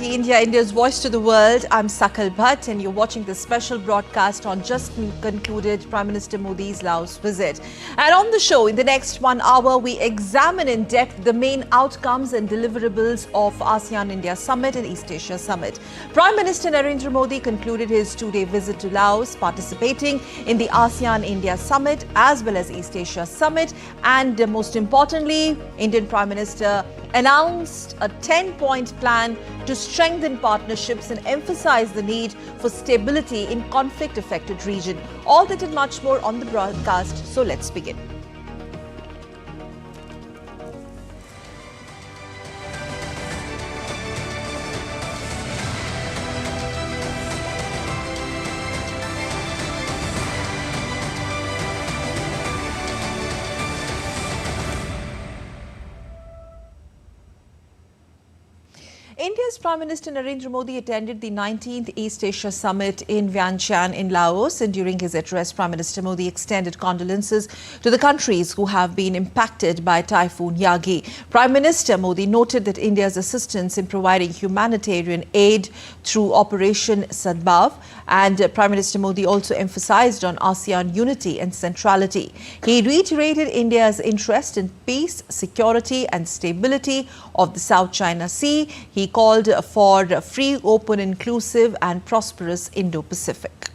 Society India, India's voice to the world. I'm Sakal Bhatt and you're watching this special broadcast on just concluded Prime Minister Modi's Laos visit. And on the show, in the next 1 hour, we examine in depth the main outcomes and deliverables of ASEAN-India Summit and East Asia Summit. Prime Minister Narendra Modi concluded his 2-day visit to Laos, participating in the ASEAN-India Summit as well as East Asia Summit. And most importantly, Indian Prime Minister announced a 10-point plan to strengthen partnerships and emphasize the need for stability in conflict-affected region. All that and much more on the broadcast, so let's begin. India's Prime Minister Narendra Modi attended the 19th East Asia Summit in Vientiane in Laos, and during his address, Prime Minister Modi extended condolences to the countries who have been impacted by Typhoon Yagi. Prime Minister Modi noted that India's assistance in providing humanitarian aid through Operation Sadbhav, and Prime Minister Modi also emphasized on ASEAN unity and centrality. He reiterated India's interest in peace, security and stability of the South China Sea. He called for free, open, inclusive and prosperous Indo-Pacific.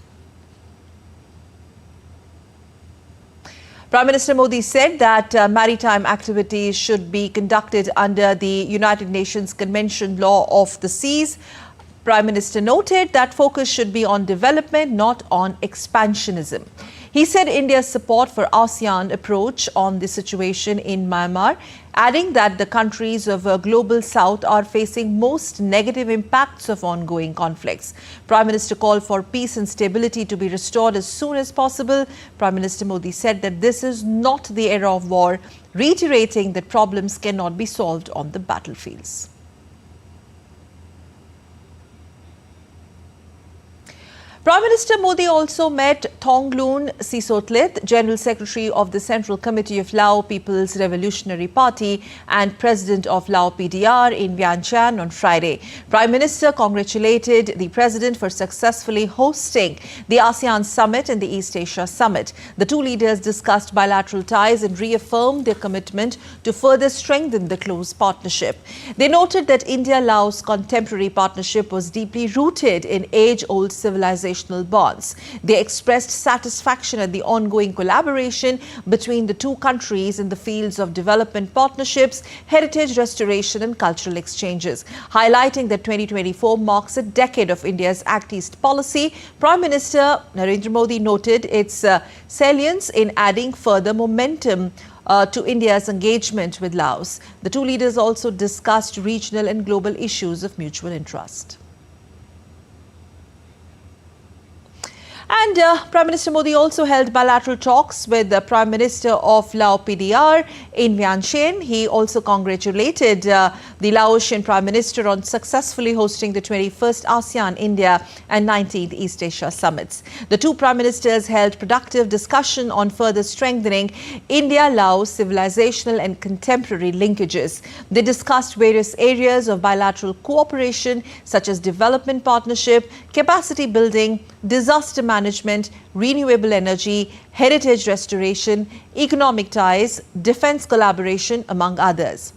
Prime Minister Modi said that maritime activities should be conducted under the United Nations Convention Law of the Seas. Prime Minister noted that focus should be on development, not on expansionism. He said India's support for ASEAN approach on the situation in Myanmar, adding that the countries of Global South are facing most negative impacts of ongoing conflicts. Prime Minister called for peace and stability to be restored as soon as possible. Prime Minister Modi said that this is not the era of war, reiterating that problems cannot be solved on the battlefields. Prime Minister Modi also met Thongloun Sissothit, General Secretary of the Central Committee of Lao People's Revolutionary Party and President of Lao PDR in Vientiane on Friday. Prime Minister congratulated the President for successfully hosting the ASEAN Summit and the East Asia Summit. The two leaders discussed bilateral ties and reaffirmed their commitment to further strengthen the close partnership. They noted that India-Laos contemporary partnership was deeply rooted in age-old civilization bonds. They expressed satisfaction at the ongoing collaboration between the two countries in the fields of development partnerships, heritage restoration and cultural exchanges. Highlighting that 2024 marks a decade of India's Act East policy, Prime Minister Narendra Modi noted its salience in adding further momentum to India's engagement with Laos. The two leaders also discussed regional and global issues of mutual interest. And Prime Minister Modi also held bilateral talks with the Prime Minister of Lao PDR in Vientiane. He also congratulated the Laotian Prime Minister on successfully hosting the 21st ASEAN-India and 19th East Asia Summits. The two Prime Ministers held productive discussion on further strengthening India-Laos civilizational and contemporary linkages. They discussed various areas of bilateral cooperation such as development partnership, capacity building, disaster management, renewable energy, heritage restoration, economic ties, defense collaboration, among others.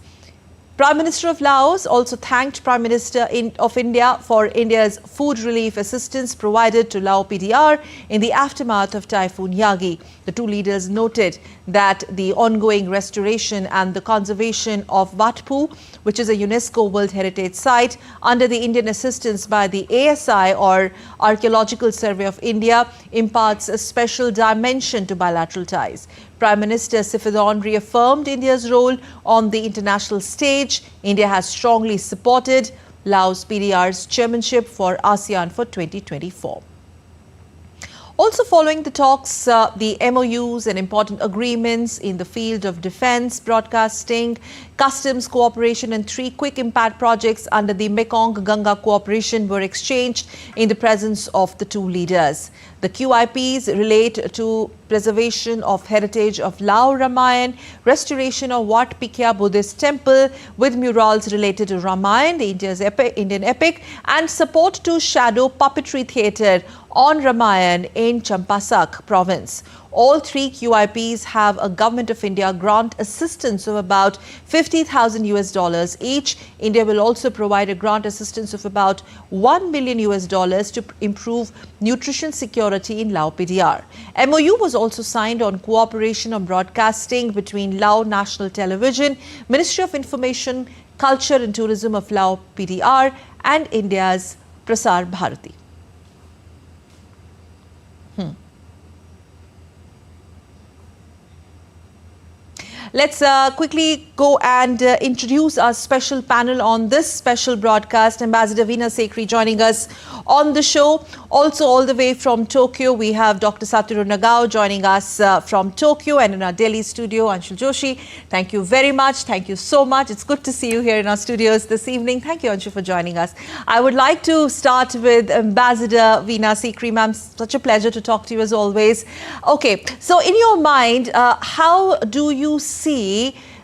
Prime Minister of Laos also thanked Prime Minister of India for India's food relief assistance provided to Lao PDR in the aftermath of Typhoon Yagi. The two leaders noted that the ongoing restoration and the conservation of Wat Phu, which is a UNESCO World Heritage Site, under the Indian assistance by the ASI or Archaeological Survey of India, imparts a special dimension to bilateral ties. Prime Minister Sifadon reaffirmed India's role on the international stage. India has strongly supported Laos PDR's chairmanship for ASEAN for 2024. Also following the talks, the MOUs and important agreements in the field of defense, broadcasting, customs cooperation and 3 quick impact projects under the Mekong-Ganga cooperation were exchanged in the presence of the two leaders. The QIPs relate to preservation of heritage of Lao Ramayan, restoration of Wat Pikya Buddhist temple with murals related to Ramayana, the Indian epic, and support to shadow puppetry theatre on Ramayana in Champasak province. All three QIPs have a Government of India grant assistance of about $50,000 each. India will also provide a grant assistance of about $1 million to improve nutrition security in Lao PDR. MOU was also signed on cooperation on broadcasting between Lao National Television, Ministry of Information, Culture and Tourism of Lao PDR and India's Prasar Bharati. Let's quickly go and introduce our special panel on this special broadcast. Ambassador Veena Sekhri joining us on the show. Also all the way from Tokyo, we have Dr. Satoru Nagao joining us from Tokyo, and in our Delhi studio, Anshul Joshi. Thank you very much. Thank you so much. It's good to see you here in our studios this evening. Thank you, Anshul, for joining us. I would like to start with Ambassador Veena Sekhri. Ma'am, such a pleasure to talk to you as always. Okay, so in your mind, how do you see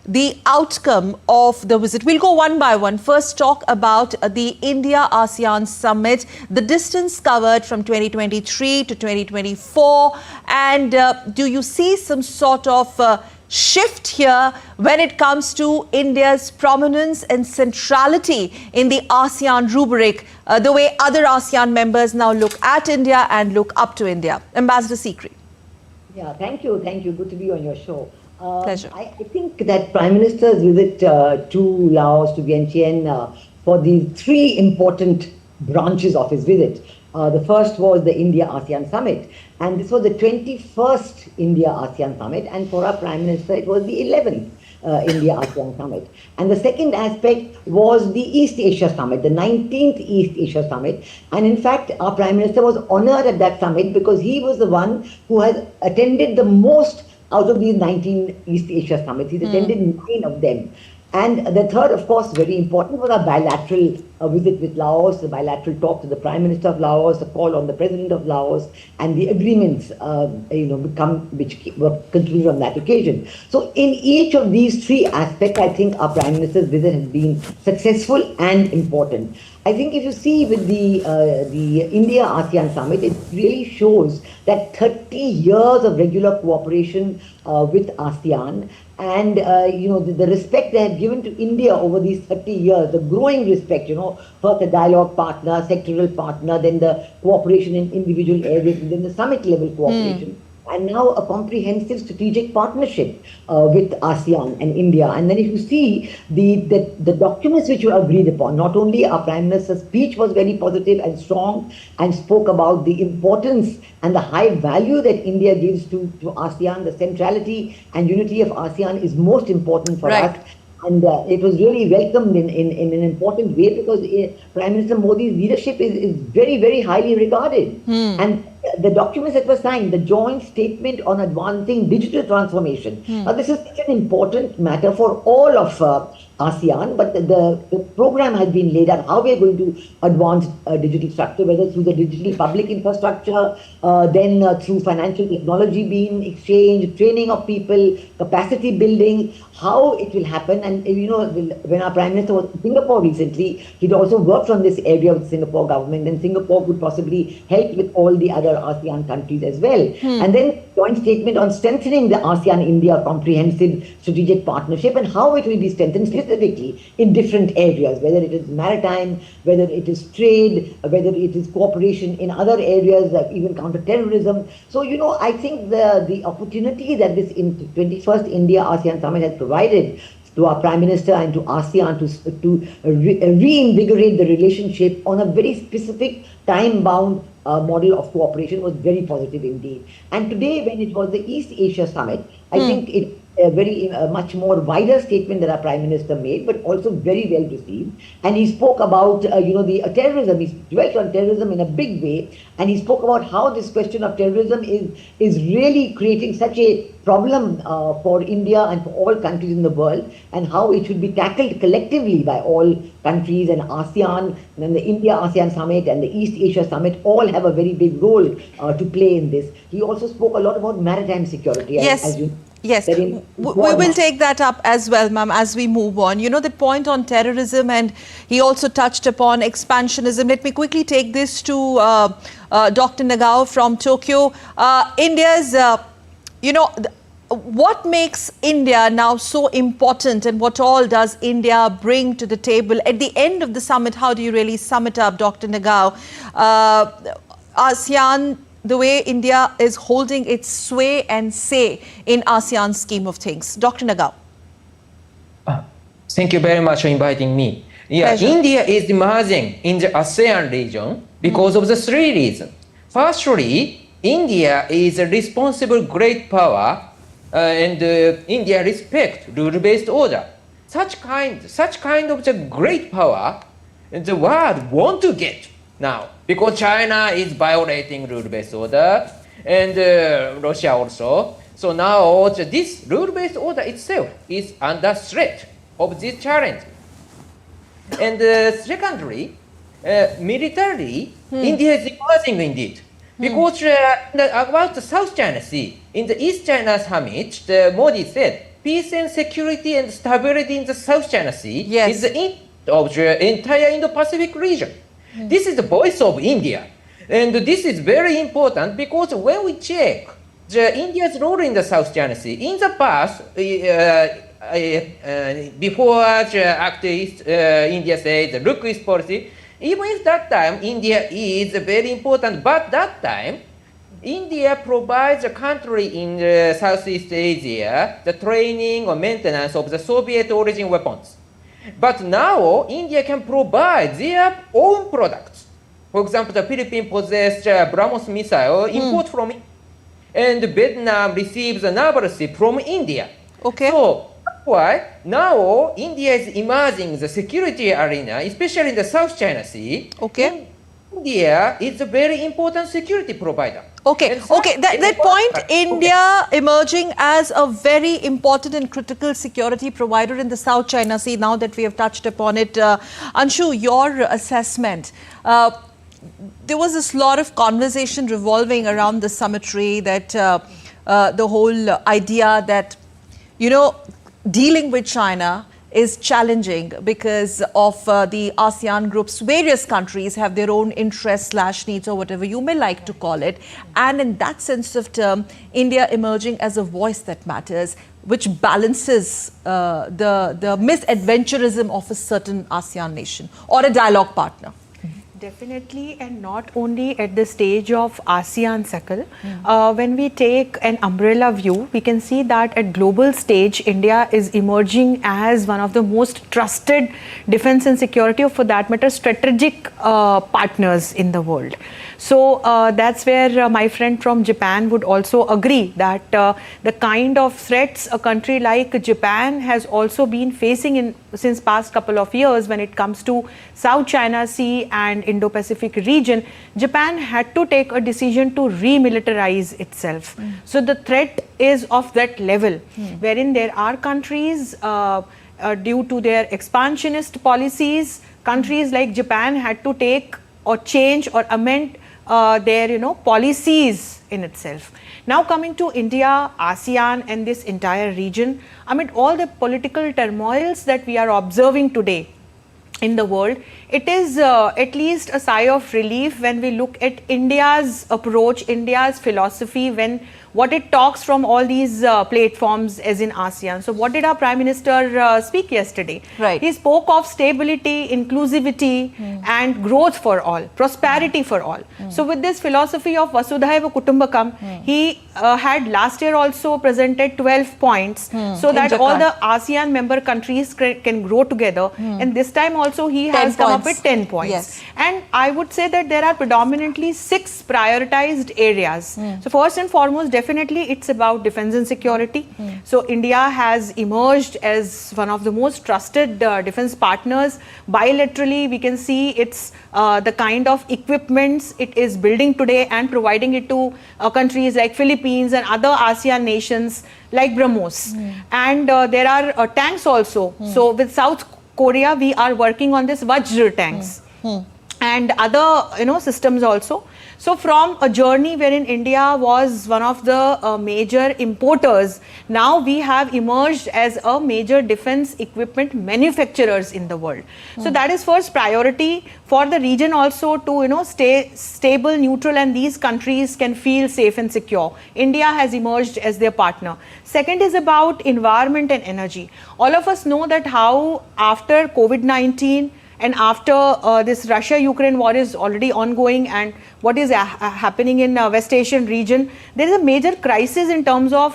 the outcome of the visit? We'll go one by one. First, talk about the India-ASEAN summit, the distance covered from 2023 to 2024, and do you see some sort of shift here when it comes to India's prominence and centrality in the ASEAN rubric, the way other ASEAN members now look at India and look up to India? Ambassador Sekhri. Yeah, thank you. Thank you. Good to be on your show. Pleasure. I think that Prime Minister's visit to Laos, to Vientiane, for the three important branches of his visit. The first was the India-ASEAN Summit, and this was the 21st India-ASEAN Summit, and for our Prime Minister it was the 11th India-ASEAN Summit. And the second aspect was the East Asia Summit, the 19th East Asia Summit, and in fact our Prime Minister was honoured at that summit because he was the one who has attended the most out of these 19 East Asia summits. He's attended 9 of them. And the third, of course, very important, was a bilateral visit with Laos, the bilateral talk to the Prime Minister of Laos, a call on the President of Laos, and the agreements which were concluded on that occasion. So in each of these three aspects, I think our Prime Minister's visit has been successful and important. I think if you see with the India-ASEAN Summit, it really shows that 30 years of regular cooperation with ASEAN, and the respect they have given to India over these 30 years, the growing respect, first a dialogue partner, sectoral partner, then the cooperation in individual areas, and then the summit level cooperation. And now a comprehensive strategic partnership with ASEAN and India. And then if you see the documents which were agreed upon, not only our Prime Minister's speech was very positive and strong and spoke about the importance and the high value that India gives to ASEAN, the centrality and unity of ASEAN is most important for us. And it was really welcomed in an important way because Prime Minister Modi's leadership is very, very highly regarded. And the documents that were signed, the joint statement on advancing digital transformation. Now, this is such an important matter for all of ASEAN, but the program has been laid out how we are going to advance digital structure, whether through the digital public infrastructure, then through financial technology being exchanged, training of people, capacity building, how it will happen. And when our Prime Minister was in Singapore recently, he'd also worked on this area with Singapore government, and Singapore could possibly help with all the other ASEAN countries as well. And then joint statement on strengthening the ASEAN-India comprehensive strategic partnership and how it will be strengthened specifically in different areas, whether it is maritime, whether it is trade, whether it is cooperation in other areas like even counter-terrorism. So, I think the opportunity that this 21st India-ASEAN Summit has provided to our Prime Minister and to ASEAN to reinvigorate the relationship on a very specific time-bound model of cooperation was very positive indeed. And today, when it was the East Asia Summit, I think it a very much more wider statement that our Prime Minister made, but also very well received. And he spoke about, the terrorism. He dwelt on terrorism in a big way, and he spoke about how this question of terrorism is really creating such a problem for India and for all countries in the world, and how it should be tackled collectively by all countries, and ASEAN, and then the India-ASEAN Summit and the East Asia Summit all have a very big role to play in this. He also spoke a lot about maritime security. Yes. As you Yes, we will take that up as well, ma'am, as we move on. You know, the point on terrorism, and he also touched upon expansionism. Let me quickly take this to Dr. Nagao from Tokyo. India's, what makes India now so important, and what all does India bring to the table? At the end of the summit, how do you really sum it up, Dr. Nagao? ASEAN, the way India is holding its sway and say in ASEAN's scheme of things. Dr. Nagao. Thank you very much for inviting me. Yeah, Pleasure. India is emerging in the ASEAN region because of the three reasons. Firstly, India is a responsible great power, and India respects rule-based order. Such kind of the great power the world want to get now, because China is violating rule-based order, and Russia also. So now this rule-based order itself is under threat of this challenge. And secondly, militarily, India is emerging indeed. Because about the South China Sea, in the East China Summit, Modi said, peace and security and stability in the South China Sea is the interest of the entire Indo-Pacific region. This is the voice of India. And this is very important because when we check India's role in the South China Sea, in the past, before the Act East, India said the Look East policy, even if that time India is very important, but that time India provides a country in Southeast Asia the training or maintenance of the Soviet origin weapons. But now India can provide their own products. For example, the Philippines possess BrahMos missile import from India, and Vietnam receives a naval ship from India. Okay. So that's why now India is emerging in the security arena, especially in the South China Sea. Okay. India is a very important security provider. Okay, okay. That point, India emerging as a very important and critical security provider in the South China Sea, now that we have touched upon it. Anshu, your assessment. There was this lot of conversation revolving around the summitry, that the whole idea that, dealing with China is challenging because of the ASEAN group's various countries have their own interests / needs, or whatever you may like to call it. And in that sense of term, India emerging as a voice that matters, which balances the misadventurism of a certain ASEAN nation or a dialogue partner. Definitely, and not only at the stage of ASEAN circle. When we take an umbrella view, we can see that at global stage, India is emerging as one of the most trusted defense and security, or for that matter, strategic partners in the world. So that's where my friend from Japan would also agree that the kind of threats a country like Japan has also been facing since past couple of years when it comes to South China Sea and Indo-Pacific region, Japan had to take a decision to remilitarize itself. So the threat is of that level, wherein there are countries due to their expansionist policies, countries like Japan had to take or change or amend their policies in itself. Now coming to India, ASEAN and this entire region, amid all the political turmoils that we are observing today in the world, it is at least a sigh of relief when we look at India's approach, India's philosophy, when what it talks from all these platforms as in ASEAN. So what did our Prime Minister speak yesterday? Right. He spoke of stability, inclusivity and growth for all, prosperity for all. So with this philosophy of Vasudhaiva Kutumbakam, he had last year also presented 12 points so that all the ASEAN member countries can grow together. And this time also he has come up with 10 points. Yes. And I would say that there are predominantly 6 prioritized areas. So first and foremost, definitely definitely it's about defense and security. So India has emerged as one of the most trusted defense partners. Bilaterally, we can see it's the kind of equipments it is building today and providing it to countries like Philippines and other ASEAN nations like BrahMos. And there are tanks also. So with South Korea, we are working on this Vajra tanks and other systems also. So from a journey wherein India was one of the major importers, now we have emerged as a major defense equipment manufacturers in the world. So that is first priority for the region also to stay stable, neutral, and these countries can feel safe and secure. India has emerged as their partner. Second is about environment and energy. All of us know that how after COVID-19 and after this Russia-Ukraine war is already ongoing, and what is happening in West Asian region, there is a major crisis in terms of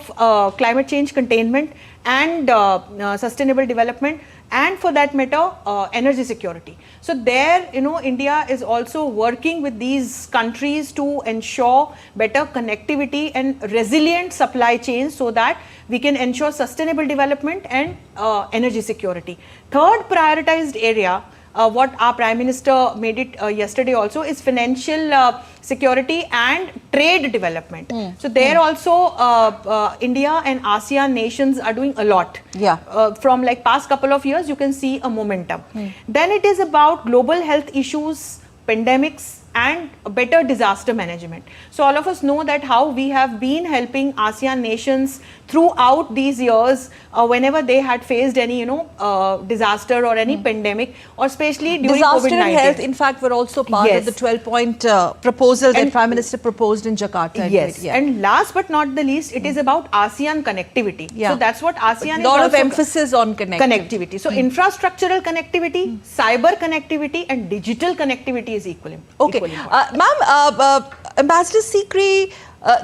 climate change containment and sustainable development, and for that matter, energy security. So there, India is also working with these countries to ensure better connectivity and resilient supply chains so that we can ensure sustainable development and energy security. Third prioritized area, what our Prime Minister made it yesterday also, is financial security and trade development. So there also India and ASEAN nations are doing a lot. From like past couple of years, you can see a momentum. Then it is about global health issues, pandemics, and better disaster management. So all of us know that how we have been helping ASEAN nations throughout these years whenever they had faced any disaster or any pandemic, or especially during disaster COVID-19. and health, in fact, were also part of the 12-point proposal that Prime Minister proposed in Jakarta. Yes, and last but not the least, it is about ASEAN connectivity. So that's what ASEAN is a lot of also emphasis on connectivity. So infrastructural connectivity, cyber connectivity, and digital connectivity is equally important. Ma'am, Ambassador Sikri,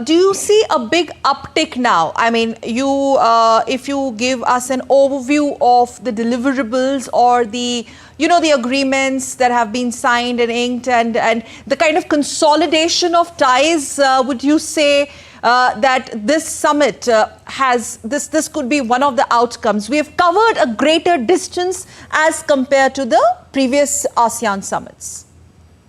do you see a big uptick now? I mean, if you give us an overview of the deliverables or the agreements that have been signed and inked, and the kind of consolidation of ties, would you say that this summit this could be one of the outcomes? We have covered a greater distance as compared to the previous ASEAN summits.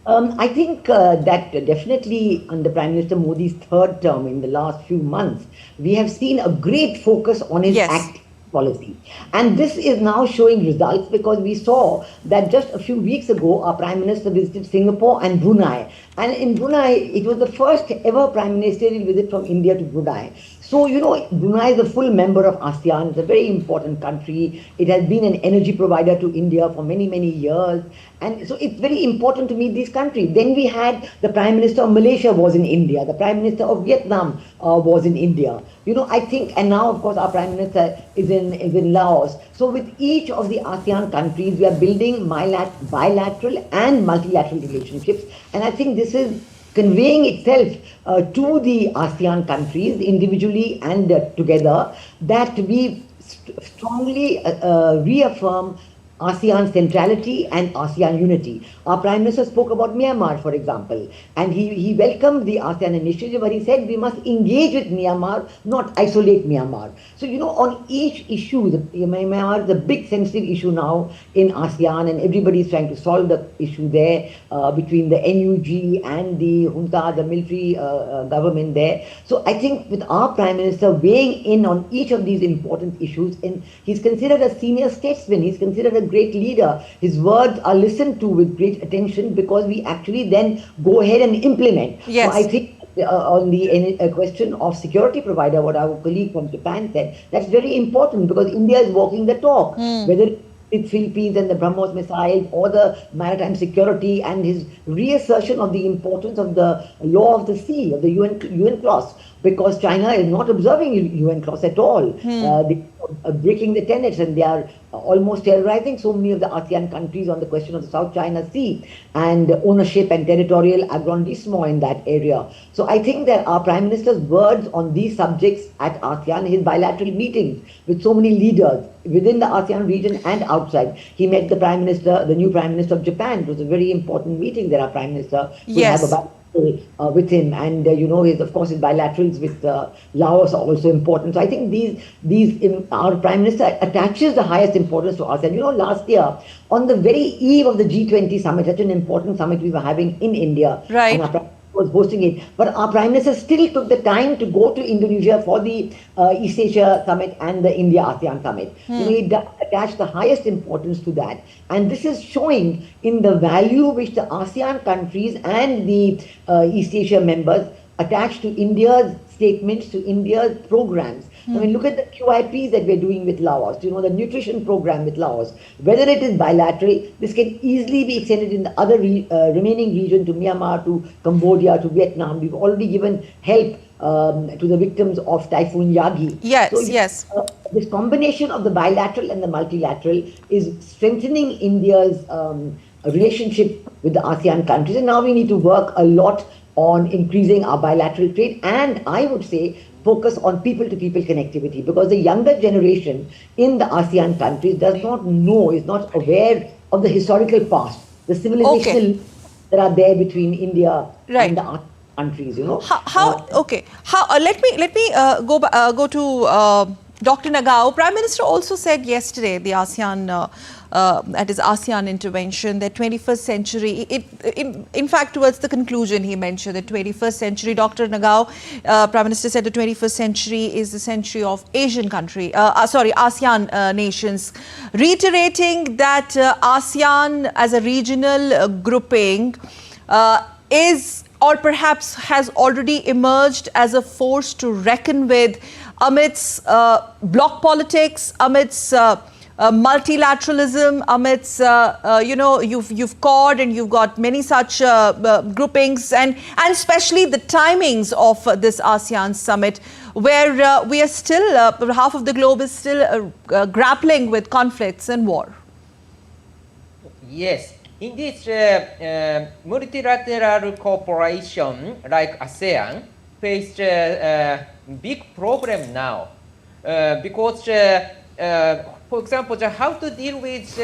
I think that definitely under Prime Minister Modi's third term in the last few months, we have seen a great focus on his active policy. And this is now showing results, because we saw that just a few weeks ago, our Prime Minister visited Singapore and Brunei. And in Brunei, it was the first ever Prime Ministerial visit from India to Brunei. So, Brunei is a full member of ASEAN. It's a very important country. It has been an energy provider to India for many, many years. And so it's very important to meet these countries. Then we had the Prime Minister of Malaysia was in India. The Prime Minister of Vietnam was in India. I think, and now, of course, our Prime Minister is in Laos. So with each of the ASEAN countries, we are building bilateral and multilateral relationships. And I think this is conveying itself to the ASEAN countries individually and together, that we strongly reaffirm ASEAN centrality and ASEAN unity. Our Prime Minister spoke about Myanmar, for example, and he welcomed the ASEAN initiative, but he said we must engage with Myanmar, not isolate Myanmar. So, on each issue, Myanmar is a big sensitive issue now in ASEAN, and everybody is trying to solve the issue there between the NUG and the junta, the military government there. So I think with our Prime Minister weighing in on each of these important issues, and he's considered a senior statesman, he's considered a great leader. His words are listened to with great attention, because we actually then go ahead and implement. Yes. So I think on the question of security provider, what our colleague from Japan said, that's very important, because India is walking the talk. Whether it's Philippines and the BrahMos missile, or the maritime security, and his reassertion of the importance of the law of the sea, of the UN clause, because China is not observing UN clause at all. They are breaking the tenets, and they are almost terrorizing so many of the ASEAN countries on the question of the South China Sea and ownership and territorial aggrandizement in that area. So I think that our Prime Minister's words on these subjects at ASEAN, his bilateral meetings with so many leaders within the ASEAN region and outside. He met the Prime Minister, the new Prime Minister of Japan. It was a very important meeting that our Prime Minister could have about with him, and of course his bilaterals with Laos are also important. So I think our Prime Minister attaches the highest importance to ASEAN. Last year on the very eve of the G20 summit, such an important summit we were having in India, right, and our Prime Minister was hosting it, but our Prime Minister still took the time to go to Indonesia for the East Asia Summit and the India ASEAN Summit. He attached the highest importance to that, and this is showing in the value which the ASEAN countries and the East Asia members attach to India's statements, to India's programs. I mean, look at the QIPs that we're doing with Laos, the nutrition program with Laos. Whether it is bilateral, this can easily be extended in the other remaining region, to Myanmar, to Cambodia, to Vietnam. We've already given help to the victims of Typhoon Yagi. Yes, so, yes. This combination of the bilateral and the multilateral is strengthening India's relationship with the ASEAN countries. And now we need to work a lot on increasing our bilateral trade, and I would say focus on people-to-people connectivity, because the younger generation in the ASEAN countries does not know, is not aware of the historical past, the civilizational that are there between India and the ASEAN countries. Let me go to Dr. Nagao. Prime Minister also said yesterday, the ASEAN at his ASEAN intervention, that 21st century, in fact towards the conclusion he mentioned that 21st century, Dr. Nagao, Prime Minister said the 21st century is the century of ASEAN nations, reiterating that ASEAN as a regional grouping is, or perhaps has already emerged as a force to reckon with amidst bloc politics, amidst multilateralism, amidst you've Quad and you've got many such groupings, and especially the timings of this ASEAN summit, where we are still half of the globe is still grappling with conflicts and war. Yes, in this multilateral cooperation like ASEAN faced a big problem now because, for example, how to deal with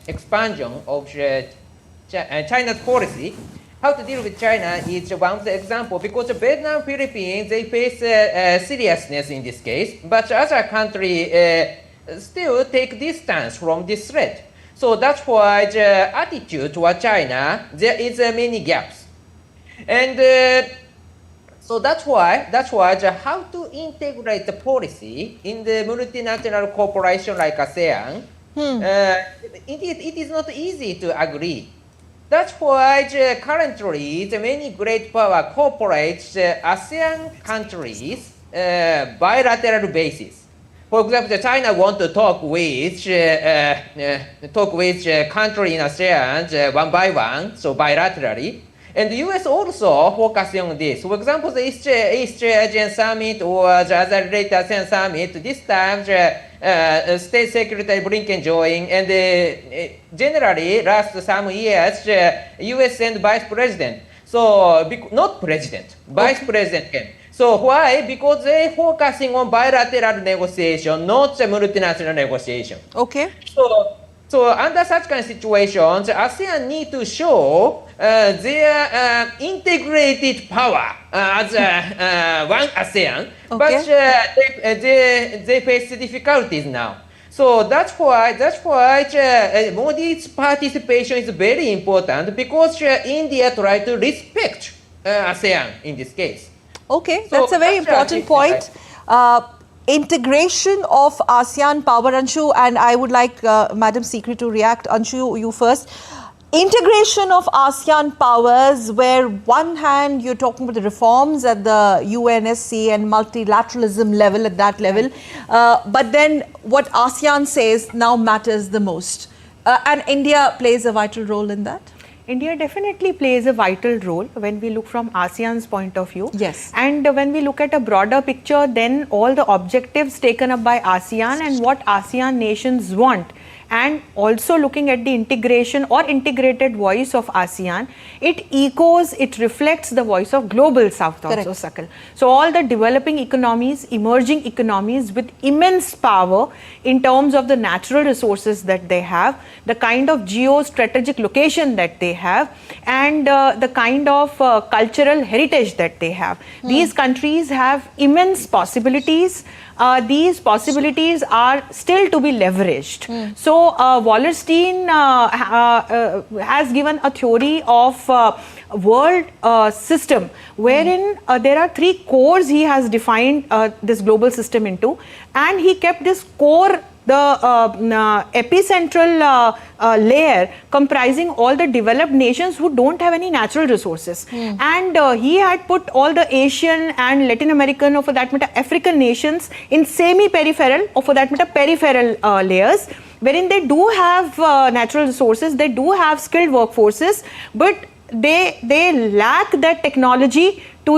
expansion of China's policy. How to deal with China is one of the examples, because Vietnam, Philippines, they face seriousness in this case, but other countries still take distance from this threat. So that's why the attitude toward China, there is many gaps. And so that's why how to integrate the policy in the multilateral cooperation like ASEAN, it is not easy to agree. That's why currently the many great power cooperates ASEAN countries bilateral basis. For example, China wants to talk with country in ASEAN one by one, so bilaterally. And the US also focusing on this. For example, the East Asian Summit or the other related ASEAN Summit, this time State Secretary Blinken joined, and generally last some years, US and Vice President. So, not President, Vice President came. So why? Because they focusing on bilateral negotiation, not the multilateral negotiation. Okay. So under such kind of situations, ASEAN need to show their integrated power as one ASEAN, but they face difficulties now. So that's why Modi's participation is very important, because India try to respect ASEAN in this case. Okay, so that's a very important point. Integration of ASEAN power, Anshu, and I would like Madam Sikri to react. Anshu, you first. Integration of ASEAN powers, where one hand you're talking about the reforms at the UNSC and multilateralism level, at that level, but then what ASEAN says now matters the most. And India plays a vital role in that? India definitely plays a vital role when we look from ASEAN's point of view. Yes. And when we look at a broader picture, then all the objectives taken up by ASEAN and what ASEAN nations want and also looking at the integration or integrated voice of ASEAN, it echoes, it reflects the voice of global South also, Sakal. So all the developing economies, emerging economies with immense power in terms of the natural resources that they have, the kind of geostrategic location that they have, and the kind of cultural heritage that they have. These countries have immense possibilities. These possibilities are still to be leveraged. So Wallerstein has given a theory of world system wherein there are three cores he has defined this global system into, and he kept this core, the epicentral layer comprising all the developed nations who don't have any natural resources. And he had put all the Asian and Latin American, or for that matter African nations, in semi-peripheral, or for that matter peripheral layers, wherein they do have natural resources, they do have skilled workforces, but they lack that technology to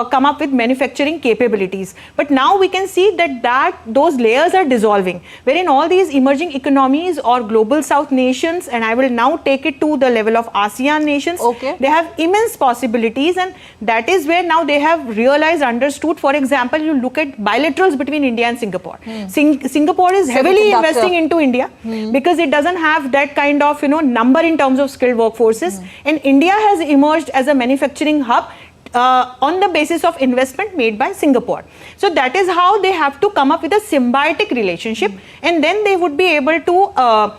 come up with manufacturing capabilities. But now we can see that those layers are dissolving, wherein all these emerging economies or global South nations, and I will now take it to the level of ASEAN nations, they have immense possibilities, and that is where now they have realized, understood. For example, you look at bilaterals between India and Singapore. Singapore is heavily investing into India because it doesn't have that kind of number in terms of skilled workforces, and India has emerged as a manufacturing hub on the basis of investment made by Singapore. So that is how they have to come up with a symbiotic relationship, and then they would be able to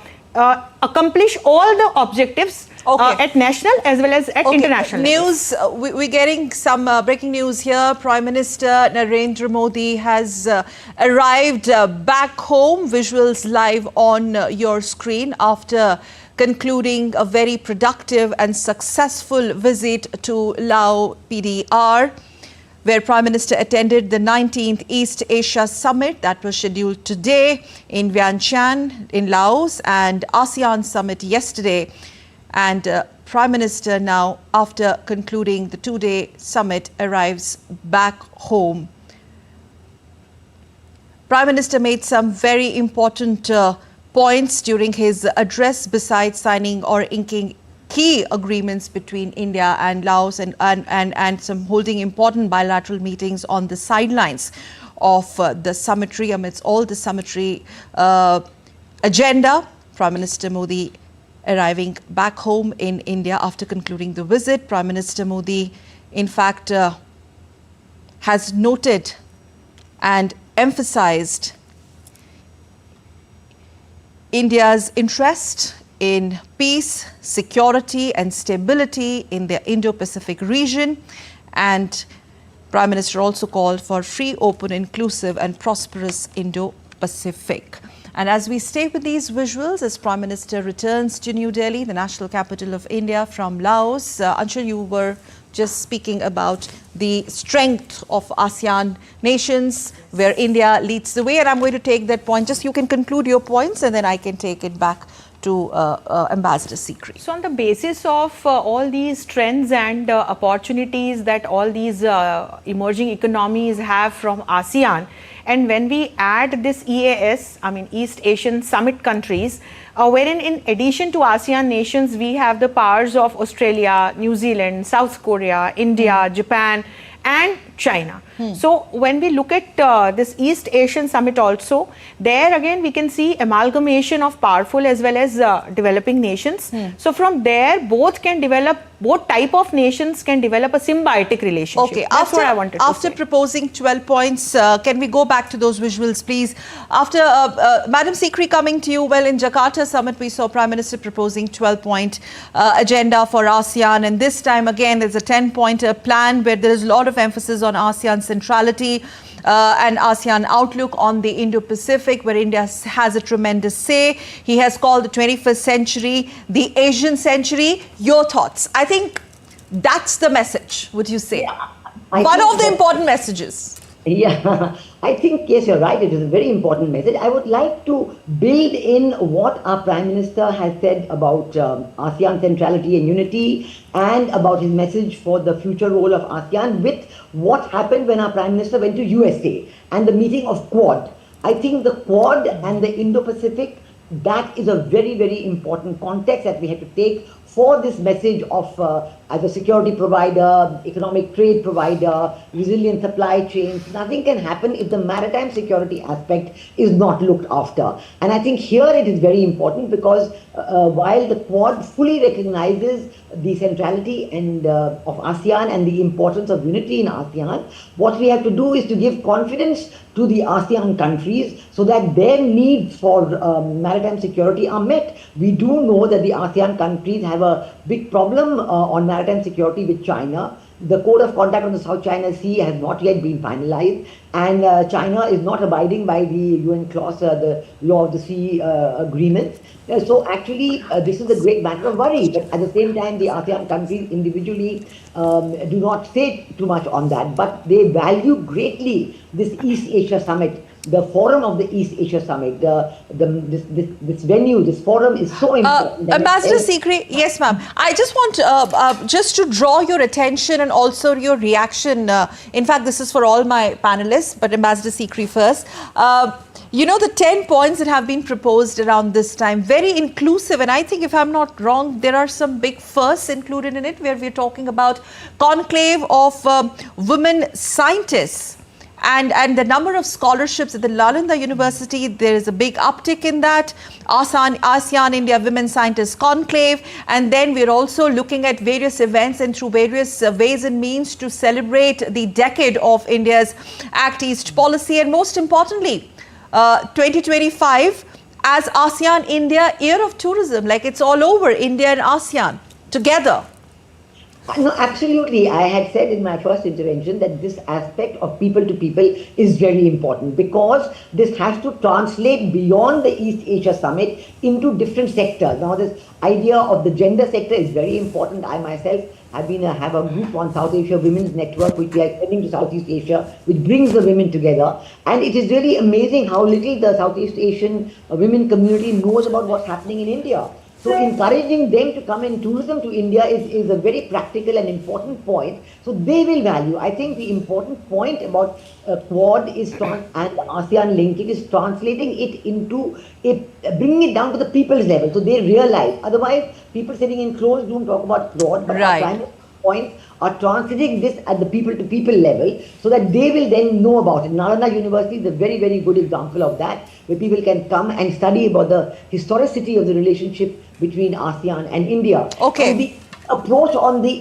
accomplish all the objectives at national as well as at international news. We're getting some breaking news here. Prime Minister Narendra Modi has arrived back home. Visuals live on your screen after concluding a very productive and successful visit to Laos PDR, where Prime Minister attended the 19th East Asia Summit that was scheduled today in Vientiane in Laos, and ASEAN Summit yesterday. And Prime Minister now, after concluding the two-day summit, arrives back home. Prime Minister made some very important points during his address, besides signing or inking key agreements between India and Laos, and some holding important bilateral meetings on the sidelines of the summitry, amidst all the summitry agenda. Prime Minister Modi arriving back home in India after concluding the visit. Prime Minister Modi, in fact, has noted and emphasized India's interest in peace, security and stability in the Indo-Pacific region, and Prime Minister also called for free, open, inclusive and prosperous Indo-Pacific. And as we stay with these visuals, as Prime Minister returns to New Delhi, the national capital of India, from Laos, Anshul, you were just speaking about the strength of ASEAN nations, where India leads the way. And I'm going to take that point. Just you can conclude your points and then I can take it back to Ambassador Sikri. So on the basis of all these trends and opportunities that all these emerging economies have from ASEAN, and when we add this EAS, I mean East Asian Summit countries, wherein in addition to ASEAN nations, we have the powers of Australia, New Zealand, South Korea, India, Japan and China. So when we look at this East Asian Summit also, there again we can see amalgamation of powerful as well as developing nations. So from there both type of nations can develop a symbiotic relationship. Okay, that's what I wanted to say. After proposing 12 points, can we go back to those visuals, please? After Madam Sikri, coming to you, well, in Jakarta Summit, we saw Prime Minister proposing 12-point agenda for ASEAN, and this time again there's a 10-pointer plan where there is a lot of emphasis on ASEAN centrality and ASEAN outlook on the Indo-Pacific, where India has a tremendous say. He has called the 21st century the Asian century. Your thoughts? I think that's the message, would you say? Yeah, one of the important messages. Yeah, I think, yes, you're right. It is a very important message. I would like to build in what our Prime Minister has said about ASEAN centrality and unity, and about his message for the future role of ASEAN with what happened when our Prime Minister went to USA and the meeting of Quad. I think the Quad and the Indo-Pacific that is a very, very important context that we have to take for this message of as a security provider, economic trade provider, resilient supply chains. Nothing can happen if the maritime security aspect is not looked after. And I think here it is very important because while the Quad fully recognizes the centrality and of ASEAN and the importance of unity in ASEAN, what we have to do is to give confidence to the ASEAN countries so that their needs for maritime security are met. We do know that the ASEAN countries have a big problem on maritime security with China. The Code of Conduct on the South China Sea has not yet been finalized, and China is not abiding by the UN clause, the Law of the Sea agreement. So actually, this is a great matter of worry. But at the same time, the ASEAN countries individually do not say too much on that, but they value greatly this East Asia Summit. The forum of the East Asia Summit, this venue, this forum is so important. Ambassador Sikri, yes, ma'am. I just want just to draw your attention and also your reaction. In fact, this is for all my panelists, but Ambassador Sikri first. You know, the 10 points that have been proposed around this time, very inclusive. And I think, if I'm not wrong, there are some big firsts included in it, where we're talking about conclave of women scientists. And the number of scholarships at the Nalanda University, there is a big uptick in that. ASEAN India Women Scientists Conclave. And then we're also looking at various events and through various ways and means to celebrate the decade of India's Act East policy. And most importantly, 2025 as ASEAN India Year of Tourism, like it's all over India and ASEAN together. No, absolutely. I had said in my first intervention that this aspect of people to people is very important because this has to translate beyond the East Asia Summit into different sectors. Now, this idea of the gender sector is very important. I myself have a group on South Asia Women's Network, which we are extending to Southeast Asia, which brings the women together. And it is really amazing how little the Southeast Asian women community knows about what's happening in India. So encouraging them to come in tourism to India is a very practical and important point. So they will value. I think the important point about Quad is and the ASEAN linking is translating it into bringing it down to the people's level. So they realize. Otherwise, people sitting in closed room talk about Quad, but our primary points are translating this at the people-to-people level so that they will then know about it. Nalanda University is a very, very good example of that, where people can come and study about the historicity of the relationship between ASEAN and India. Okay. And the approach on the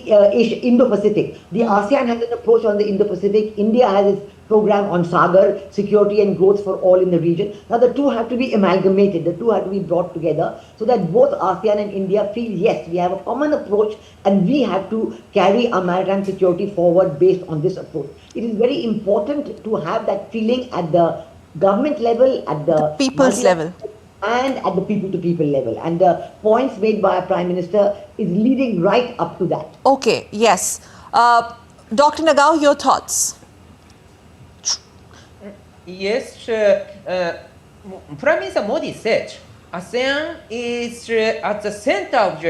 Indo-Pacific. The ASEAN has an approach on the Indo-Pacific. India has its program on Sagar, security and growth for all in the region. Now the two have to be amalgamated, the two have to be brought together so that both ASEAN and India feel, yes, we have a common approach and we have to carry our maritime security forward based on this approach. It is very important to have that feeling at the government level, at the people's level, and at the people-to-people level. And the points made by our Prime Minister is leading right up to that. Okay, yes. Dr. Nagao, your thoughts? Yes, Prime Minister Modi said ASEAN is at the center of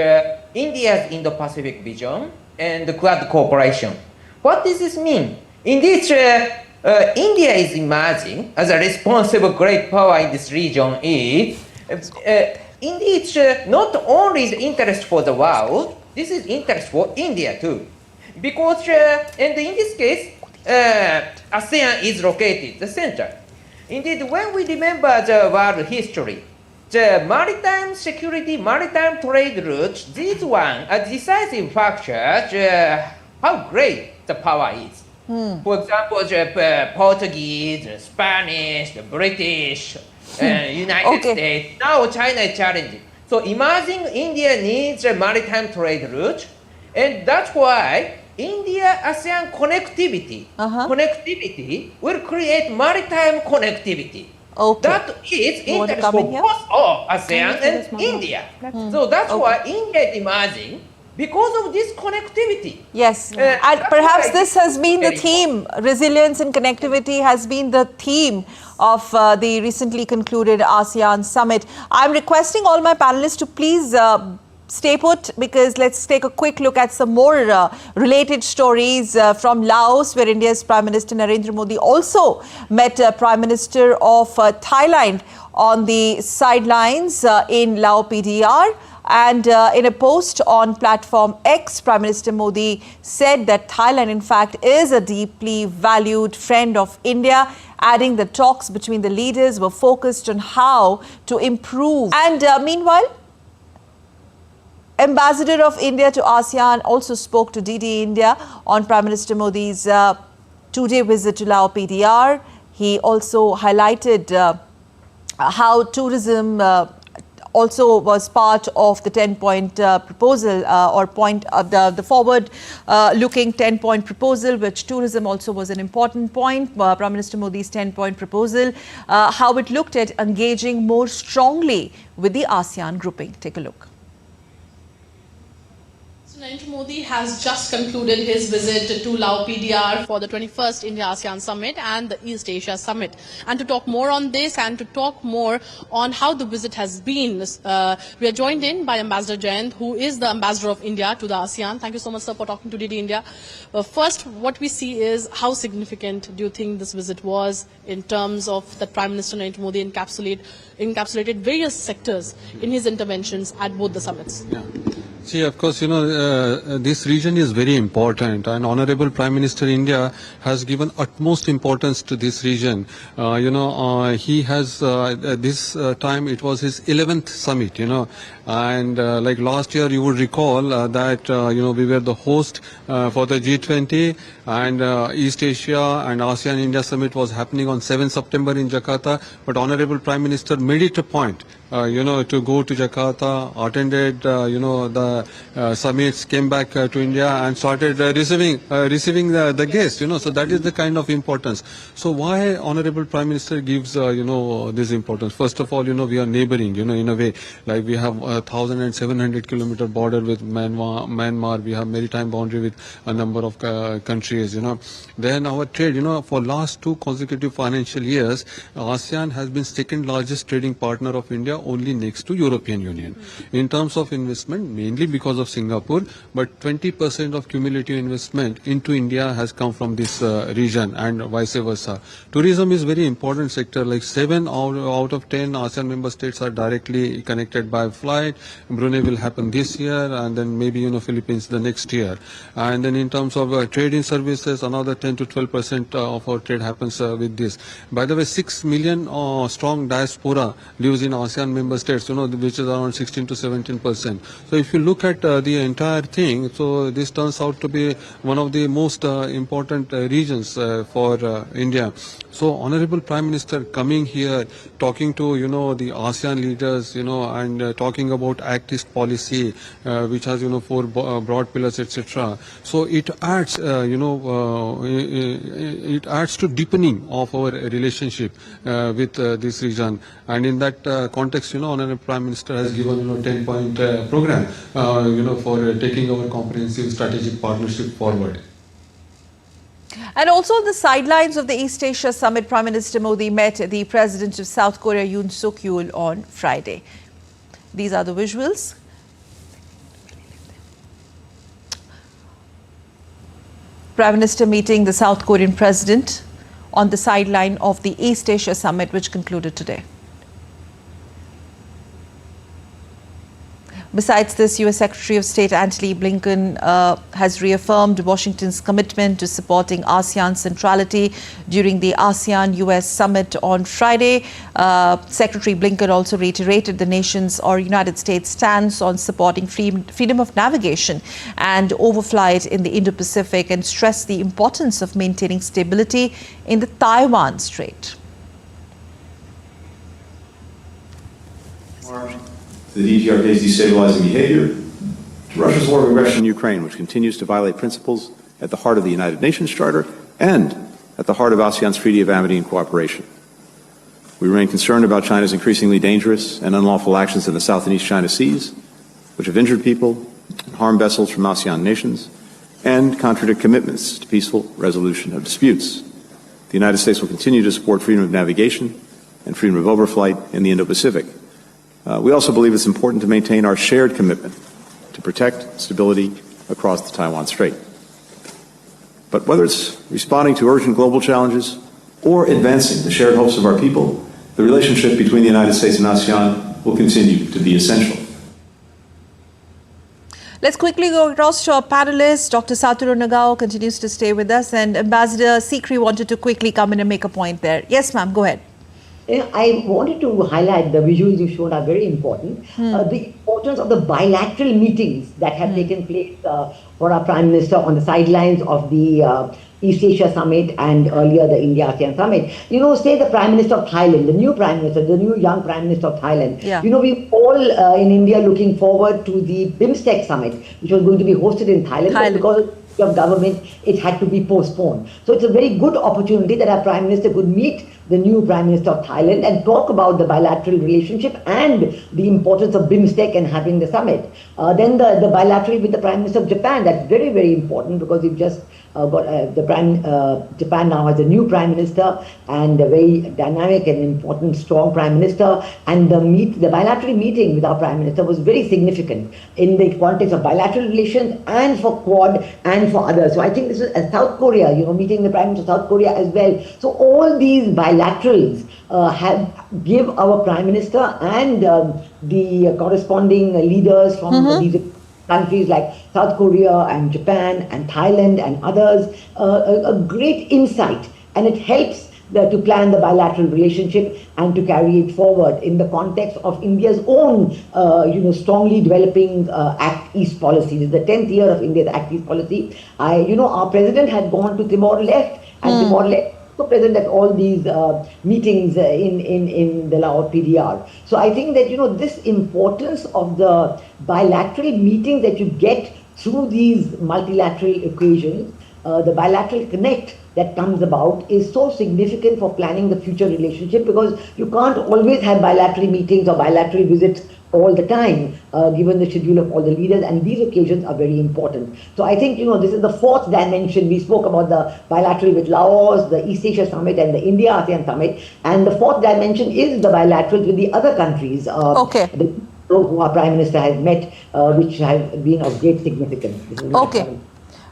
India's Indo-Pacific vision and the Quad cooperation. What does this mean? Indeed, India is emerging as a responsible great power in this region. Indeed, not only is interest for the world, this is interest for India too. Because, and in this case, ASEAN is located the center. Indeed, when we remember the world history, the maritime security, maritime trade routes, these one are decisive factors how great the power is. For example, the Portuguese, the Spanish, the British, United States, now China is challenging. So emerging India needs a maritime trade route, and that's why India-ASEAN connectivity will create maritime connectivity. That is interest for both of ASEAN and India. So that's why India is emerging because of this connectivity. Yes, and perhaps this has been the theme. Resilience and connectivity has been the theme of the recently concluded ASEAN summit. I'm requesting all my panelists to please stay put, because let's take a quick look at some more related stories from Laos, where India's Prime Minister Narendra Modi also met Prime Minister of Thailand on the sidelines in Lao PDR. And in a post on platform X, Prime Minister Modi said that Thailand, in fact, is a deeply valued friend of India, adding the talks between the leaders were focused on how to improve. And meanwhile, Ambassador of India to ASEAN also spoke to DD India on Prime Minister Modi's two-day visit to Lao PDR. He also highlighted how tourism also was part of the 10-point proposal the forward-looking 10-point proposal, which tourism also was an important point. Prime Minister Modi's 10-point proposal, how it looked at engaging more strongly with the ASEAN grouping. Take a look. Narendra Modi has just concluded his visit to Lao PDR for the 21st India-ASEAN Summit and the East Asia Summit. And to talk more on this and to talk more on how the visit has been, we are joined in by Ambassador Jayant, who is the Ambassador of India to the ASEAN. Thank you so much, sir, for talking to DD India. First, what we see is how significant do you think this visit was in terms of that Prime Minister Narendra Modi encapsulated various sectors in his interventions at both the summits? Yeah. See, of course, this region is very important, and Honorable Prime Minister India has given utmost importance to this region. He has, this time it was his 11th summit, and like last year you would recall that, we were the host for the G20, and East Asia and ASEAN India Summit was happening on 7th September in Jakarta, but Honorable Prime Minister made it a point to go to Jakarta, attended, the summits, came back to India and started receiving the guests, so that is the kind of importance. So why Honorable Prime Minister gives, this importance? First of all, we are neighboring, in a way, like we have 1,700 kilometer border with Myanmar, we have maritime boundary with a number of countries, Then our trade, for last 2 consecutive financial years, ASEAN has been second largest trading partner of India, only next to European Union. In terms of investment, mainly because of Singapore, but 20% of cumulative investment into India has come from this region and vice versa. Tourism is very important sector, like 7 out of 10 ASEAN member states are directly connected by flight. Brunei will happen this year, and then maybe, Philippines the next year. And then in terms of trade in services, another 10 to 12% of our trade happens with this. By the way, 6 million strong diaspora lives in ASEAN member states, which is around 16 to 17%. So if you look at the entire thing, so this turns out to be one of the most important regions for India. So Honorable Prime Minister coming here, talking to, the ASEAN leaders, and talking about Act East policy, which has, 4 broad pillars, etc. So it adds, it adds to deepening of our relationship with this region. And in that context, Honorable Prime Minister has given, 10-point program, for taking our comprehensive strategic partnership forward. And also on the sidelines of the East Asia Summit, Prime Minister Modi met the President of South Korea, Yoon Suk-yeol, on Friday. These are the visuals. Prime Minister meeting the South Korean President on the sideline of the East Asia Summit, which concluded today. Besides this, U.S. Secretary of State Antony Blinken has reaffirmed Washington's commitment to supporting ASEAN centrality during the ASEAN-U.S. summit on Friday. Secretary Blinken also reiterated the nation's or United States stance on supporting freedom of navigation and overflight in the Indo-Pacific, and stressed the importance of maintaining stability in the Taiwan Strait. The DPRK's destabilizing behavior, to Russia's war of aggression in Ukraine, which continues to violate principles at the heart of the United Nations Charter and at the heart of ASEAN's Treaty of Amity and Cooperation. We remain concerned about China's increasingly dangerous and unlawful actions in the South and East China Seas, which have injured people and harmed vessels from ASEAN nations, and contradict commitments to peaceful resolution of disputes. The United States will continue to support freedom of navigation and freedom of overflight in the Indo-Pacific. We also believe it's important to maintain our shared commitment to protect stability across the Taiwan Strait. But whether it's responding to urgent global challenges or advancing the shared hopes of our people, the relationship between the United States and ASEAN will continue to be essential. Let's quickly go across to our panelists. Dr. Satoru Nagao continues to stay with us, and Ambassador Sikri wanted to quickly come in and make a point there. Yes, ma'am, go ahead. I wanted to highlight the visuals you showed are very important. The importance of the bilateral meetings that have taken place for our Prime Minister on the sidelines of the East Asia Summit and earlier the India-ASEAN Summit. You know, say the Prime Minister of Thailand, the new Prime Minister, the new young Prime Minister of Thailand. Yeah. You know, we all in India looking forward to the BIMSTEC Summit, which was going to be hosted in Thailand. But because of government, it had to be postponed. So it's a very good opportunity that our Prime Minister could meet the new Prime Minister of Thailand and talk about the bilateral relationship and the importance of BIMSTEC and having the summit. Then the bilateral with the Prime Minister of Japan, that's very, very important because we've just Japan now has a new Prime Minister and a very dynamic and important, strong Prime Minister. And the bilateral meeting with our Prime Minister was very significant in the context of bilateral relations and for Quad and for others. So I think this is South Korea, you know, meeting the Prime Minister of South Korea as well. So all these bilaterals give our Prime Minister and the corresponding leaders from these countries like South Korea and Japan and Thailand and others a great insight, and it helps to plan the bilateral relationship and to carry it forward in the context of India's own, strongly developing Act East policy. This is the 10th year of India's Act East policy. Our president had gone to Timor-Leste, and Timor-Leste present at all these meetings in the Laos PDR. So I think that, this importance of the bilateral meetings that you get through these multilateral occasions, the bilateral connect that comes about is so significant for planning the future relationship, because you can't always have bilateral meetings or bilateral visits all the time, given the schedule of all the leaders, and these occasions are very important. So I think, this is the fourth dimension. We spoke about the bilateral with Laos, the East Asia Summit and the India-ASEAN Summit, and the fourth dimension is the bilaterals with the other countries. Who our Prime Minister has met, which have been of great significance. Okay.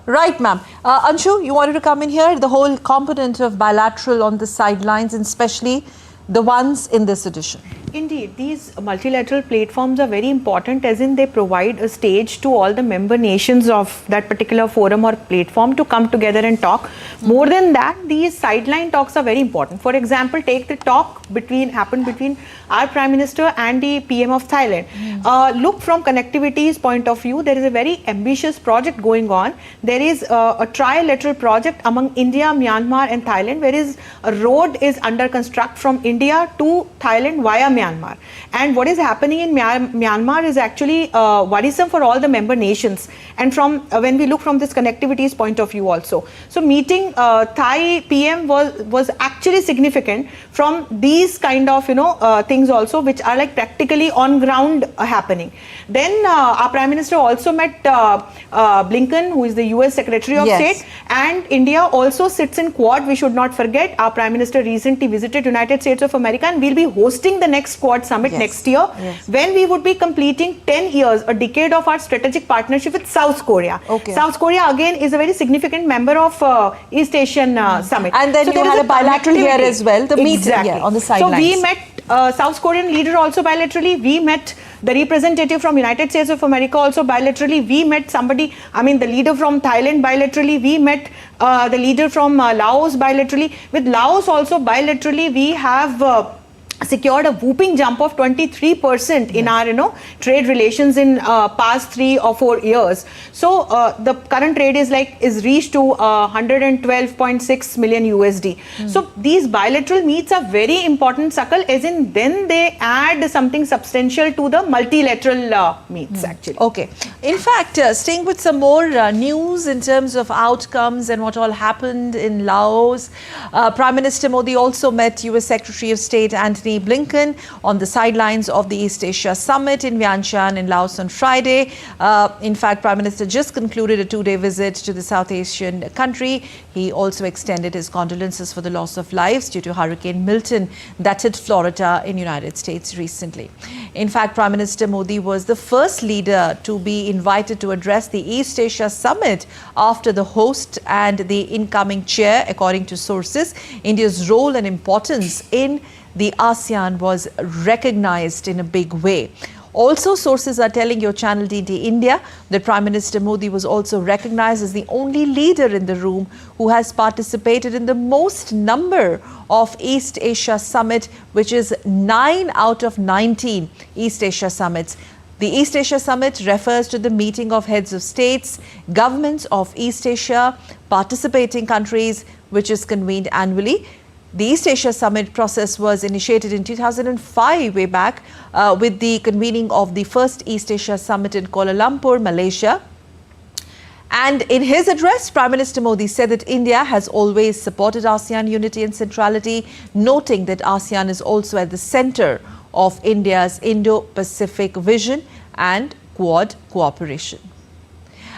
Right, ma'am. Anshu, you wanted to come in here? The whole component of bilateral on the sidelines, and especially the ones in this edition. Indeed, these multilateral platforms are very important, as in they provide a stage to all the member nations of that particular forum or platform to come together and talk. More than that, these sideline talks are very important. For example, take the talk happened between our Prime Minister and the PM of Thailand. Look, from connectivity's point of view, there is a very ambitious project going on. There is a trilateral project among India, Myanmar and Thailand, whereas a road is under construct from India to Thailand via Myanmar. And what is happening in Myanmar is actually worrisome for all the member nations. And from when we look from this connectivity's point of view also. So meeting Thai PM was actually significant from these kind of things also, which are like practically on ground happening. Then our Prime Minister also met Blinken, who is the US Secretary of State, and India also sits in Quad. We should not forget, our Prime Minister recently visited United States of America, and we'll be hosting the next Quad Summit next year, when we would be completing 10 years, a decade of our strategic partnership with South Korea. South Korea again is a very significant member of East Asian Summit. And then you had a bilateral here as well, the meeting on the sidelines. So we met South Korean leader also bilaterally. We met the representative from United States of America also bilaterally. We met the leader from Thailand bilaterally. We met the leader from Laos bilaterally. With Laos also bilaterally, we have secured a whooping jump of 23% in our trade relations in past 3 or 4 years. So the current trade is reached to 112.6 million USD. So these bilateral meets are very important, Sakal, as in then they add something substantial to the multilateral meets actually. Okay. In fact, staying with some more news in terms of outcomes and what all happened in Laos, Prime Minister Modi also met US Secretary of State Antony Blinken on the sidelines of the East Asia Summit in Vientiane in Laos on Friday. In fact, Prime Minister just concluded a 2-day visit to the South Asian country. He also extended his condolences for the loss of lives due to Hurricane Milton that hit Florida in United States recently. In fact, Prime Minister Modi was the first leader to be invited to address the East Asia Summit after the host and the incoming chair, according to sources. India's role and importance in the ASEAN was recognized in a big way. Also, sources are telling your channel DD India that Prime Minister Modi was also recognized as the only leader in the room who has participated in the most number of East Asia Summit, which is 9 out of 19 East Asia Summits. The East Asia Summit refers to the meeting of heads of states, governments of East Asia, participating countries, which is convened annually. The East Asia Summit process was initiated in 2005, way back, with the convening of the first East Asia Summit in Kuala Lumpur, Malaysia. And in his address, Prime Minister Modi said that India has always supported ASEAN unity and centrality, noting that ASEAN is also at the center of India's Indo-Pacific vision and Quad cooperation.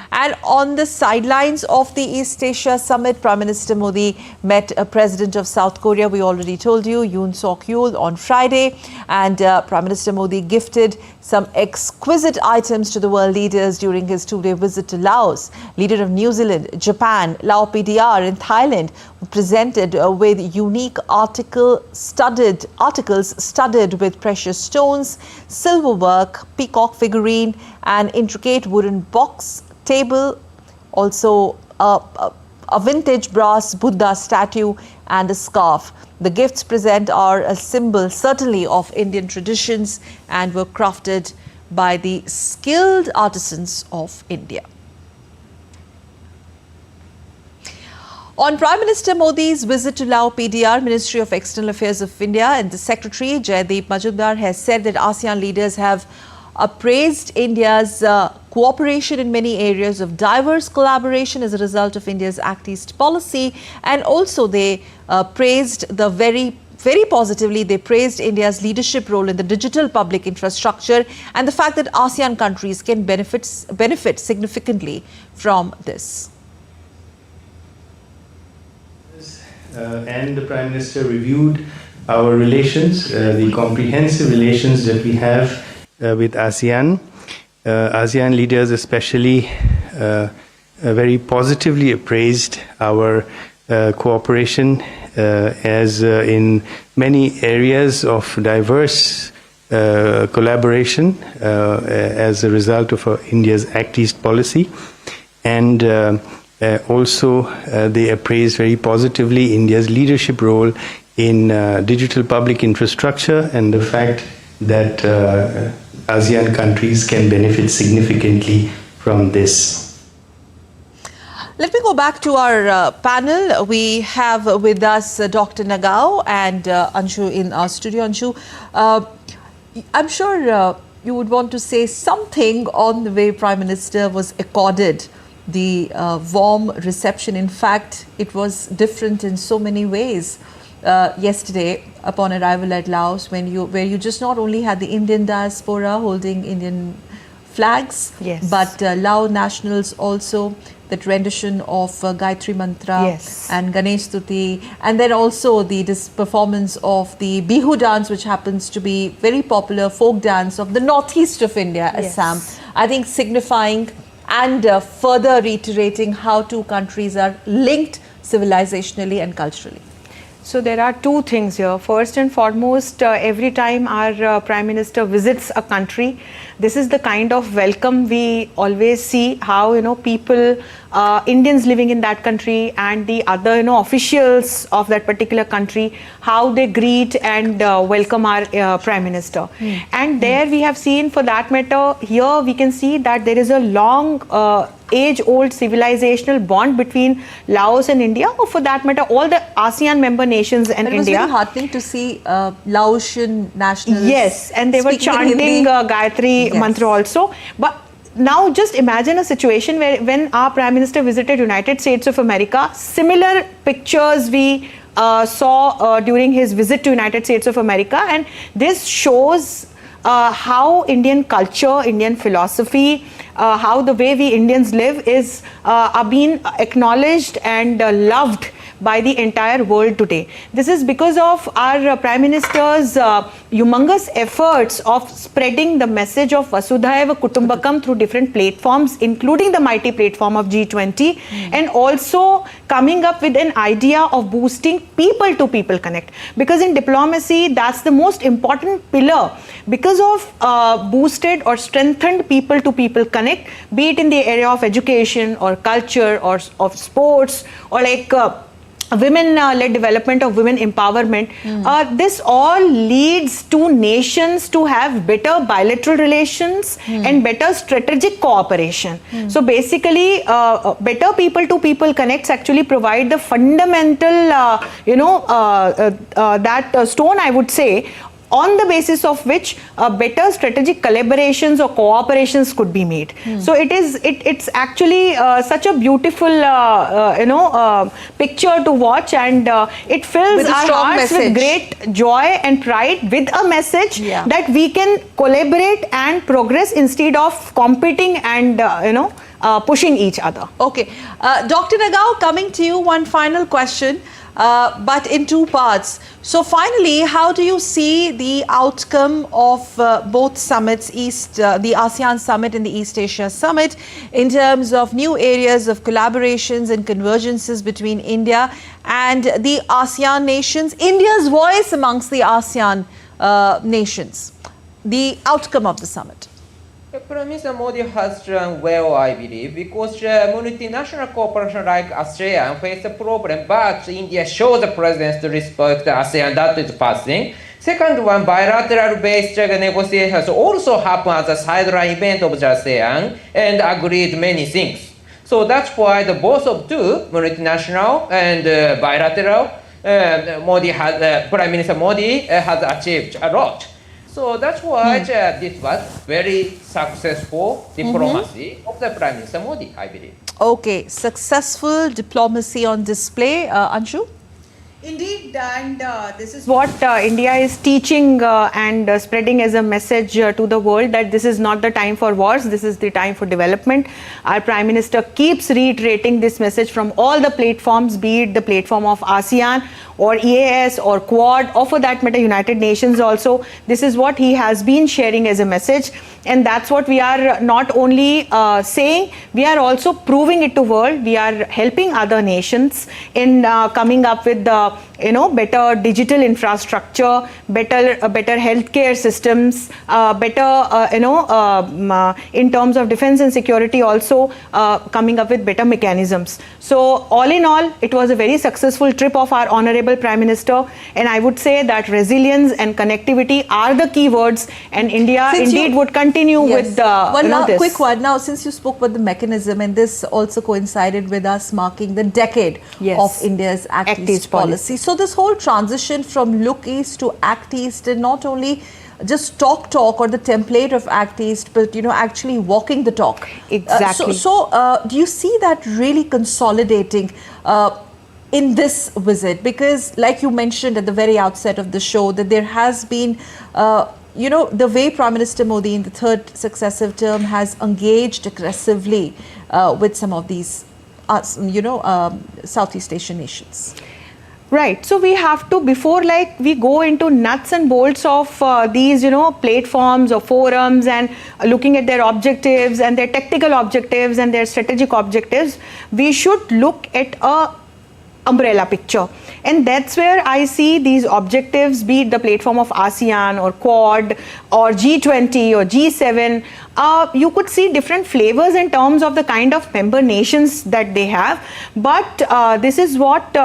And on the sidelines of the East Asia Summit, Prime Minister Modi met President of South Korea, we already told you, Yoon Suk-yeol, on Friday. And Prime Minister Modi gifted some exquisite items to the world leaders during his two-day visit to Laos. Leader of New Zealand, Japan, Laos PDR in Thailand presented with unique articles studded with precious stones, silver work, peacock figurine, and intricate wooden box table, also a vintage brass Buddha statue and a scarf. The gifts present are a symbol certainly of Indian traditions and were crafted by the skilled artisans of India. On Prime Minister Modi's visit to Laos PDR, Ministry of External Affairs of India, and the Secretary Jaideep Majumdar has said that ASEAN leaders have appraised India's cooperation in many areas of diverse collaboration as a result of India's Act East policy, and also they praised the very positively, they praised India's leadership role in the digital public infrastructure and the fact that ASEAN countries can benefit significantly from this. And the Prime Minister reviewed our relations, the comprehensive relations that we have with ASEAN. ASEAN leaders especially very positively appraised our cooperation as in many areas of diverse collaboration as a result of India's Act East policy. And also they appraised very positively India's leadership role in digital public infrastructure and the fact that ASEAN countries can benefit significantly from this. Let me go back to our panel. We have with us Dr. Nagao and Anshu in our studio. Anshu, I'm sure you would want to say something on the way Prime Minister was accorded the warm reception. In fact, it was different in so many ways. Yesterday, upon arrival at Laos, where you just not only had the Indian diaspora holding Indian flags, yes, but Lao nationals also, that rendition of Gayatri Mantra, yes, and Ganesh Stuti, and then also this performance of the Bihu dance, which happens to be very popular folk dance of the northeast of India, yes, Assam. I think signifying and further reiterating how two countries are linked civilizationally and culturally. So there are two things here. First and foremost, every time our Prime Minister visits a country, this is the kind of welcome we always see, how people, Indians living in that country and the other officials of that particular country, how they greet and welcome our Prime Minister. And there we have seen, for that matter, here we can see that there is a long age-old civilizational bond between Laos and India, or for that matter all the ASEAN member nations and India. It was very heartening to see Laotian nationals. Yes, and they were chanting Gayatri Mantra also. But now just imagine a situation where when our Prime Minister visited United States of America, similar pictures we saw during his visit to United States of America, and this shows how Indian culture, Indian philosophy, how the way we Indians live are being acknowledged and loved by the entire world today. This is because of our Prime Minister's humongous efforts of spreading the message of Vasudhaiva Kutumbakam through different platforms, including the mighty platform of G20, and also coming up with an idea of boosting people-to-people connect. Because in diplomacy, that's the most important pillar. Because of boosted or strengthened people-to-people connect, be it in the area of education or culture or of sports or like women-led development of women empowerment, this all leads to nations to have better bilateral relations and better strategic cooperation. So basically, better people-to-people connects actually provide the fundamental, that stone, I would say, on the basis of which better strategic collaborations or cooperations could be made. So it's actually such a beautiful picture to watch, and it fills our hearts with great joy and pride with a message that we can collaborate and progress instead of competing and pushing each other. Okay, Dr. Nagao, coming to you, one final question. But in two parts. So finally, how do you see the outcome of both summits, the ASEAN Summit and the East Asia Summit, in terms of new areas of collaborations and convergences between India and the ASEAN nations, India's voice amongst the ASEAN nations, the outcome of the summit? Prime Minister Modi has done well, I believe, because multinational corporations like ASEAN face a problem, but India shows the president to respect ASEAN. That is the first thing. Second one, bilateral-based negotiations also happen as a sideline event of the ASEAN and agreed many things. So that's why the both of two, multinational and bilateral, Prime Minister Modi has achieved a lot. So that's why this was very successful diplomacy of the Prime Minister Modi, I believe. Okay, successful diplomacy on display. Anshu? Indeed, and this is what India is teaching and spreading as a message to the world, that this is not the time for wars, this is the time for development. Our Prime Minister keeps reiterating this message from all the platforms, be it the platform of ASEAN or EAS or Quad, or for that matter United Nations also. This is what he has been sharing as a message, and that's what we are not only saying, we are also proving it to world. We are helping other nations in coming up with the better digital infrastructure, better healthcare systems, better in terms of defense and security also coming up with better mechanisms. So all in all, it was a very successful trip of our Honorable Prime Minister, and I would say that resilience and connectivity are the key words, and India would continue with this. Quick one. Now, since you spoke about the mechanism, and this also coincided with us marking the decade of India's Act East policy. So this whole transition from Look East to Act East, and not only just talk or the template of Act East, but actually walking the talk. Exactly. Do you see that really consolidating in this visit? Because like you mentioned at the very outset of the show, that there has been the way Prime Minister Modi in the third successive term has engaged aggressively with some of these Southeast Asian nations. Right. So we have to, before we go into nuts and bolts of these, platforms or forums and looking at their objectives and their tactical objectives and their strategic objectives, we should look at a umbrella picture. And that's where I see these objectives, be it the platform of ASEAN or Quad or G20 or G7, you could see different flavors in terms of the kind of member nations that they have. But this is what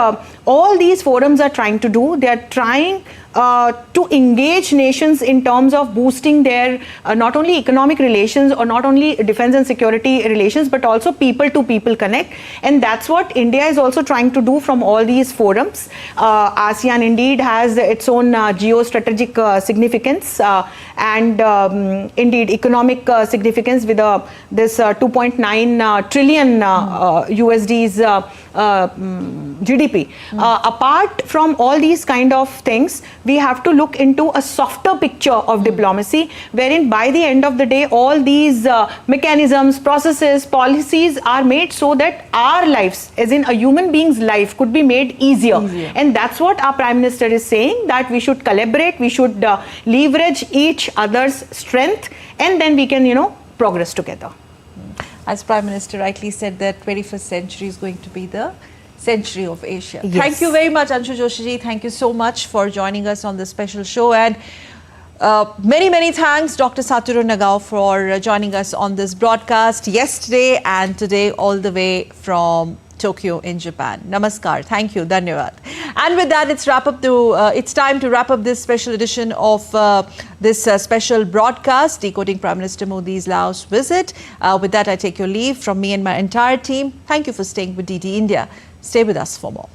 all these forums are trying to do. They are trying to engage nations in terms of boosting their not only economic relations or not only defense and security relations, but also people-to-people connect. And that's what India is also trying to do from all these forums. ASEAN indeed has its own geostrategic significance and indeed economic significance with this 2.9 trillion USD's GDP. Apart from all these kind of things, we have to look into a softer picture of diplomacy, wherein by the end of the day, all these mechanisms, processes, policies are made so that our lives, as in a human being's life, could be made easier. And that's what our Prime Minister is saying, that we should collaborate, we should leverage each other's strength, and then we can, progress together. As Prime Minister rightly said, that 21st century is going to be the century of Asia. Yes. Thank you very much, Anshu Joshi ji. Thank you so much for joining us on this special show. And many thanks, Dr. Satoru Nagao, for joining us on this broadcast yesterday and today, all the way from Tokyo in Japan. Namaskar. Thank you. Dhanyavad. And with that, it's time to wrap up this special edition of this special broadcast, Decoding Prime Minister Modi's Laos visit. With that, I take your leave from me and my entire team. Thank you for staying with DD India. Stay with us for more.